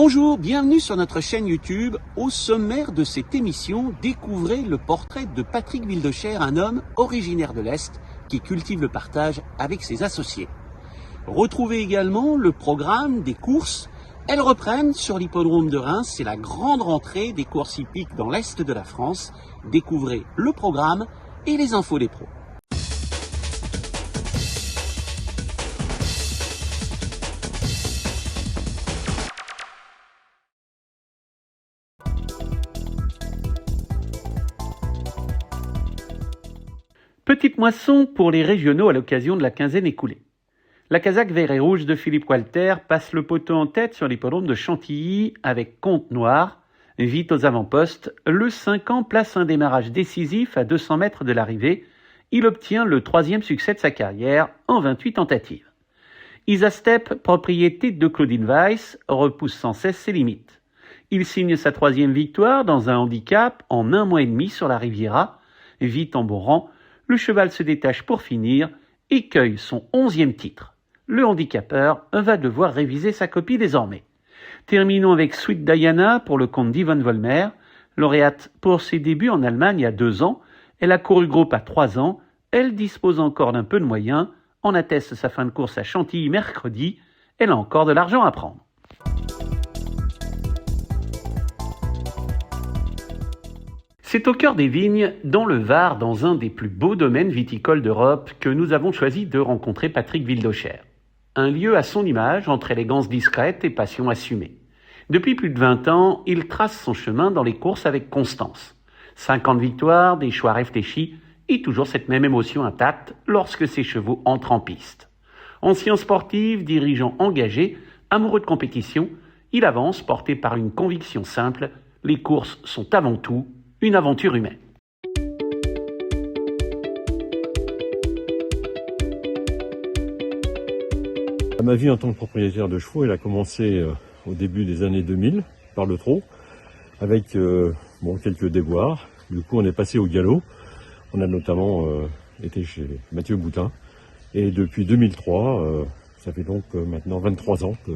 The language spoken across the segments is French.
Bonjour, bienvenue sur notre chaîne YouTube. Au sommaire de cette émission, découvrez le portrait de Patrick Wildecher, un homme originaire de l'Est qui cultive le partage avec ses associés. Retrouvez également le programme des courses. Elles reprennent sur l'hippodrome de Reims. C'est la grande rentrée des courses hippiques dans l'Est de la France. Découvrez le programme et les infos des pros. Petite moisson pour les régionaux à l'occasion de la quinzaine écoulée. La casaque vert et rouge de Philippe Walter passe le poteau en tête sur l'hippodrome de Chantilly avec Comte Noir. Vite aux avant-postes, le 5 ans place un démarrage décisif à 200 mètres de l'arrivée. Il obtient le 3e succès de sa carrière en 28 tentatives. Isastep, propriété de Claudine Weiss, repousse sans cesse ses limites. Il signe sa 3e victoire dans un handicap en 1 mois et demi sur la Riviera. Vite en bon rang, le cheval se détache pour finir et cueille son 11e titre. Le handicapeur va devoir réviser sa copie désormais. Terminons avec Sweet Diana pour le compte d'Yvonne Volmer. Lauréate pour ses débuts en Allemagne il y a 2 ans, elle a couru groupe à 3 ans. Elle dispose encore d'un peu de moyens. En atteste sa fin de course à Chantilly mercredi. Elle a encore de l'argent à prendre. C'est au cœur des vignes, dans le Var, dans un des plus beaux domaines viticoles d'Europe, que nous avons choisi de rencontrer Patrick Wildecher. Un lieu à son image, entre élégance discrète et passion assumée. Depuis plus de 20 ans, il trace son chemin dans les courses avec constance. 50 victoires, des choix réfléchis, et toujours cette même émotion intacte lorsque ses chevaux entrent en piste. Ancien sportif, dirigeant engagé, amoureux de compétition, il avance porté par une conviction simple, les courses sont avant tout une aventure humaine. Ma vie en tant que propriétaire de chevaux, elle a commencé au début des années 2000 par le trot, avec quelques déboires. Du coup, on est passé au galop. On a notamment été chez Mathieu Boutin. Et depuis 2003, ça fait donc maintenant 23 ans que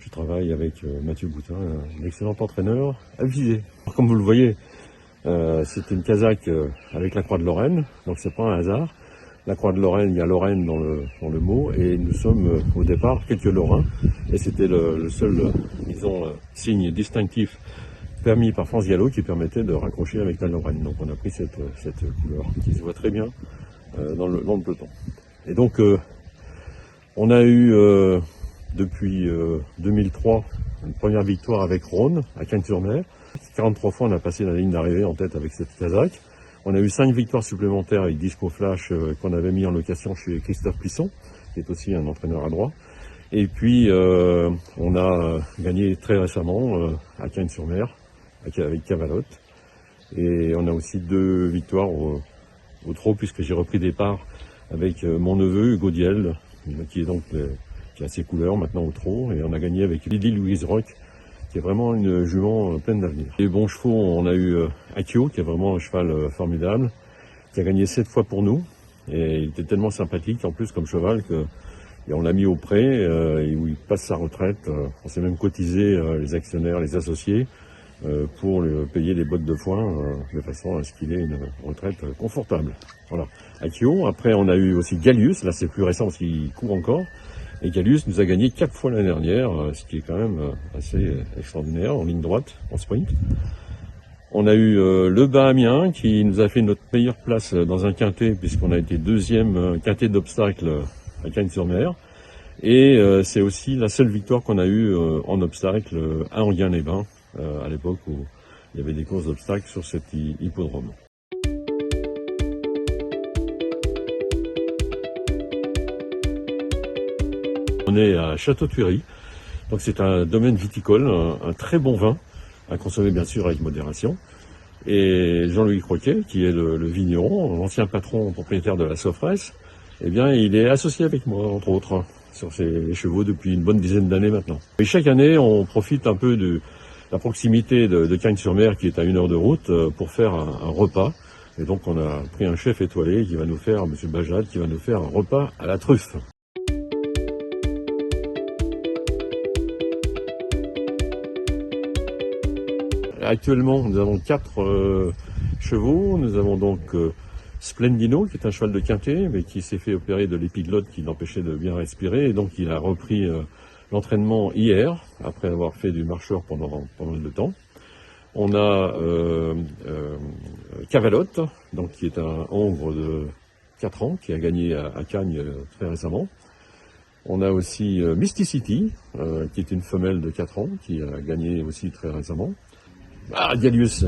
je travaille avec Mathieu Boutin, un excellent entraîneur avisé. Comme vous le voyez, c'est une casaque avec la Croix de Lorraine, donc c'est pas un hasard. La Croix de Lorraine, il y a Lorraine dans le mot, et nous sommes au départ quelques Lorrains, et c'était le seul, signe distinctif permis par France Gallo qui permettait de raccrocher avec la Lorraine. Donc on a pris cette couleur qui se voit très bien dans le peloton. Et donc on a eu depuis 2003 une première victoire avec Rhône à Cagnes-sur-Mer. 43 fois on a passé la ligne d'arrivée en tête avec cette casaque. On a eu 5 victoires supplémentaires avec Disco Flash qu'on avait mis en location chez Christophe Plisson, qui est aussi un entraîneur à droit. Et puis on a gagné très récemment à Cagnes-sur-Mer avec Cavalotte. Et on a aussi 2 victoires au trot, puisque j'ai repris des parts avec mon neveu Hugo Diel, qui a ses couleurs maintenant au trot. Et on a gagné avec Lydie Louise Roch, qui est vraiment une jument pleine d'avenir. Les bons chevaux, on a eu Akio, qui est vraiment un cheval formidable, qui a gagné 7 fois pour nous. Et il était tellement sympathique en plus comme cheval que on l'a mis au pré, et où il passe sa retraite. On s'est même cotisé les actionnaires, les associés, pour lui payer les bottes de foin, de façon à ce qu'il ait une retraite confortable. Voilà. Akio. Après on a eu aussi Gallius, là c'est plus récent parce qu'il court encore. Et Gallius nous a gagné 4 fois l'année dernière, ce qui est quand même assez extraordinaire, en ligne droite, en sprint. On a eu le Bahamien qui nous a fait notre meilleure place dans un quintet, puisqu'on a été 2e quintet d'obstacles à Cagnes-sur-Mer. Et c'est aussi la seule victoire qu'on a eue en obstacle à Enghien-les-Bains, à l'époque où il y avait des courses d'obstacles sur cet hippodrome. On est à Château-Thuéry, donc c'est un domaine viticole, un très bon vin, à consommer bien sûr avec modération. Et Jean-Louis Croquet, qui est le vigneron, l'ancien patron propriétaire de la Sofresse, eh bien il est associé avec moi, entre autres, sur ces chevaux depuis une bonne dizaine d'années maintenant. Et chaque année, on profite un peu de la proximité de Cagnes-sur-Mer, qui est à 1 heure de route, pour faire un repas. Et donc on a pris un chef étoilé qui va nous faire, M. Bajad, qui va nous faire un repas à la truffe. actuellement, nous avons 4 chevaux. Nous avons donc Splendino, qui est un cheval de quintet, mais qui s'est fait opérer de l'épiglotte qui l'empêchait de bien respirer. Et donc, il a repris l'entraînement hier, après avoir fait du marcheur pendant pas mal de temps. On a Cavalotte, donc, qui est un hongre de 4 ans, qui a gagné à Cagnes très récemment. On a aussi Mysticity, qui est une femelle de 4 ans, qui a gagné aussi très récemment. Ah, Gallius,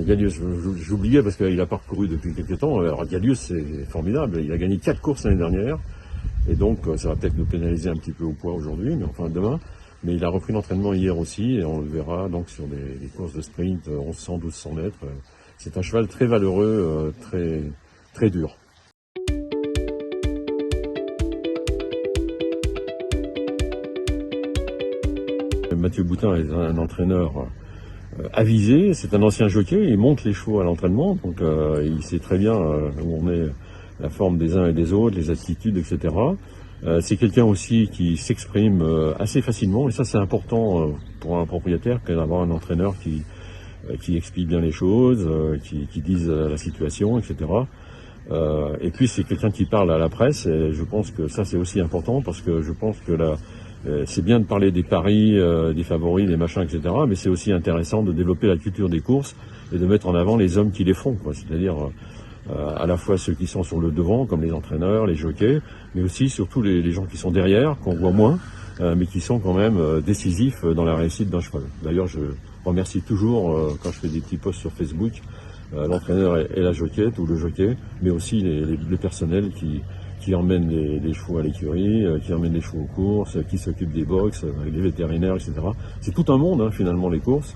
j'oubliais parce qu'il a parcouru depuis quelques temps. Alors Gallius, c'est formidable, il a gagné 4 courses l'année dernière, et donc ça va peut-être nous pénaliser un petit peu au poids aujourd'hui, mais enfin demain. Mais il a repris l'entraînement hier aussi, et on le verra donc sur des courses de sprint, 1100, 1200 mètres. C'est un cheval très valeureux, très dur. Mathieu Boutin est un entraîneur avisé, c'est un ancien jockey, il monte les chevaux à l'entraînement, donc il sait très bien où on est, la forme des uns et des autres, les attitudes, etc. C'est quelqu'un aussi qui s'exprime assez facilement, et ça c'est important pour un propriétaire que d'avoir un entraîneur qui explique bien les choses, qui dise la situation, etc. Et puis c'est quelqu'un qui parle à la presse, et je pense que ça c'est aussi important, parce que je pense que c'est bien de parler des paris, des favoris, des machins, etc. Mais c'est aussi intéressant de développer la culture des courses et de mettre en avant les hommes qui les font, quoi. C'est-à-dire à la fois ceux qui sont sur le devant, comme les entraîneurs, les jockeys, mais aussi surtout les gens qui sont derrière, qu'on voit moins, mais qui sont quand même décisifs dans la réussite d'un cheval. D'ailleurs, je remercie toujours, quand je fais des petits posts sur Facebook, l'entraîneur et la jockeyette ou le jockey, mais aussi le personnel qui emmène les chevaux à l'écurie, qui emmène les chevaux aux courses, qui s'occupe des box, les vétérinaires, etc. C'est tout un monde, hein, finalement, les courses.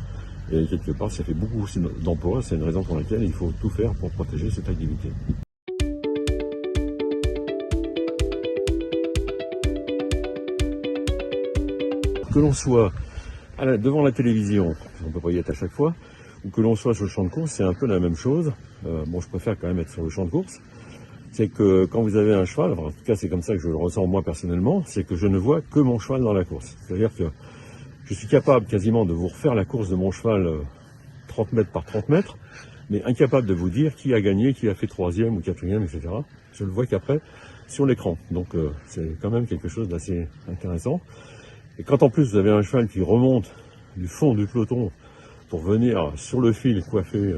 Et quelque part, ça fait beaucoup aussi d'emplois. C'est une raison pour laquelle il faut tout faire pour protéger cette activité. Que l'on soit devant la télévision, on ne peut pas y être à chaque fois, ou que l'on soit sur le champ de course, c'est un peu la même chose. Bon, je préfère quand même être sur le champ de course. C'est que quand vous avez un cheval, enfin, en tout cas c'est comme ça que je le ressens moi personnellement, c'est que je ne vois que mon cheval dans la course. C'est-à-dire que je suis capable quasiment de vous refaire la course de mon cheval 30 mètres par 30 mètres, mais incapable de vous dire qui a gagné, qui a fait 3e ou 4e, etc. Je le vois qu'après sur l'écran. Donc c'est quand même quelque chose d'assez intéressant. Et quand en plus vous avez un cheval qui remonte du fond du peloton pour venir sur le fil coiffer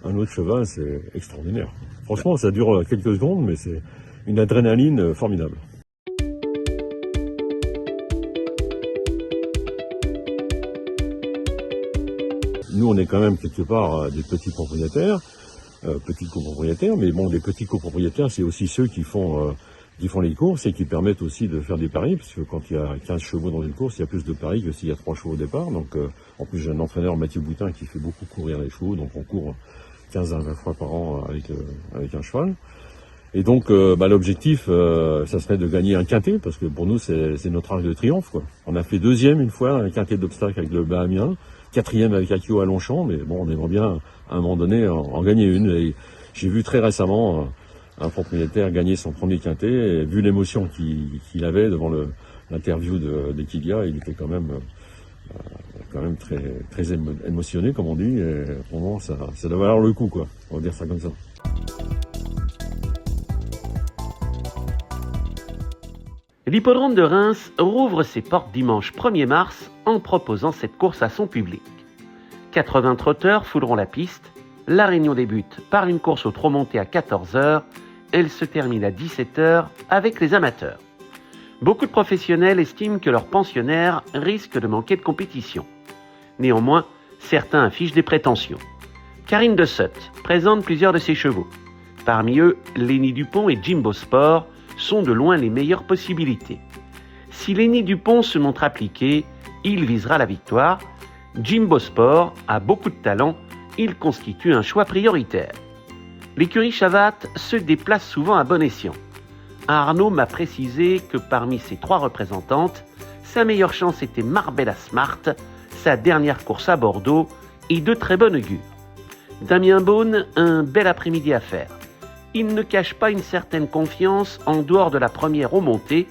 un autre cheval, c'est extraordinaire. Franchement, ça dure quelques secondes, mais c'est une adrénaline formidable. Nous, on est quand même quelque part des petits propriétaires, petits copropriétaires, mais bon, les petits copropriétaires, c'est aussi ceux qui font les courses et qui permettent aussi de faire des paris, parce que quand il y a 15 chevaux dans une course, il y a plus de paris que s'il y a 3 chevaux au départ. Donc, en plus, j'ai un entraîneur, Mathieu Boutin, qui fait beaucoup courir les chevaux, donc on court 15 à 20 fois par an avec un cheval. Et donc, l'objectif, ça serait de gagner un quintet, parce que pour nous, c'est notre arc de triomphe, quoi. On a fait 2e une fois, un quintet d'obstacles avec le Bahamien, 4e avec Akio à Longchamp, mais bon, on aimerait bien, à un moment donné, en gagner une. Et j'ai vu très récemment un propriétaire gagner son premier quintet, et vu l'émotion qu'il avait devant l'interview d'Equilia, il était quand même très émotionné, comme on dit, et pour moi, ça doit valoir le coup, quoi. On va dire ça comme ça. L'hippodrome de Reims rouvre ses portes dimanche 1er mars en proposant cette course à son public. 80 trotteurs fouleront la piste. La réunion débute par une course au trot monté à 14h. Elle se termine à 17h avec les amateurs. Beaucoup de professionnels estiment que leurs pensionnaires risquent de manquer de compétition. Néanmoins, certains affichent des prétentions. Karine de Sutt présente plusieurs de ses chevaux. Parmi eux, Lenny Dupont et Jimbo Sport sont de loin les meilleures possibilités. Si Lenny Dupont se montre appliqué, il visera la victoire. Jimbo Sport a beaucoup de talent, il constitue un choix prioritaire. L'écurie Chavat se déplace souvent à bon escient. Arnaud m'a précisé que parmi ses 3 représentantes, sa meilleure chance était Marbella Smart, sa dernière course à Bordeaux, et de très bon augure. Damien Beaune, un bel après-midi à faire. Il ne cache pas une certaine confiance en dehors de la première au monté,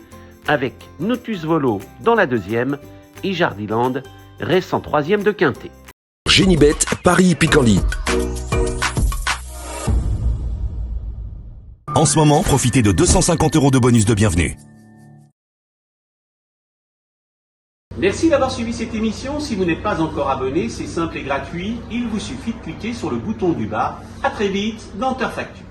avec Notus Volo dans la 2e et Jardiland restant 3e de quintet. Génibet, Paris-Picardie. En ce moment, profitez de 250 € de bonus de bienvenue. Merci d'avoir suivi cette émission. Si vous n'êtes pas encore abonné, c'est simple et gratuit. Il vous suffit de cliquer sur le bouton du bas. À très vite dans Turf Actu.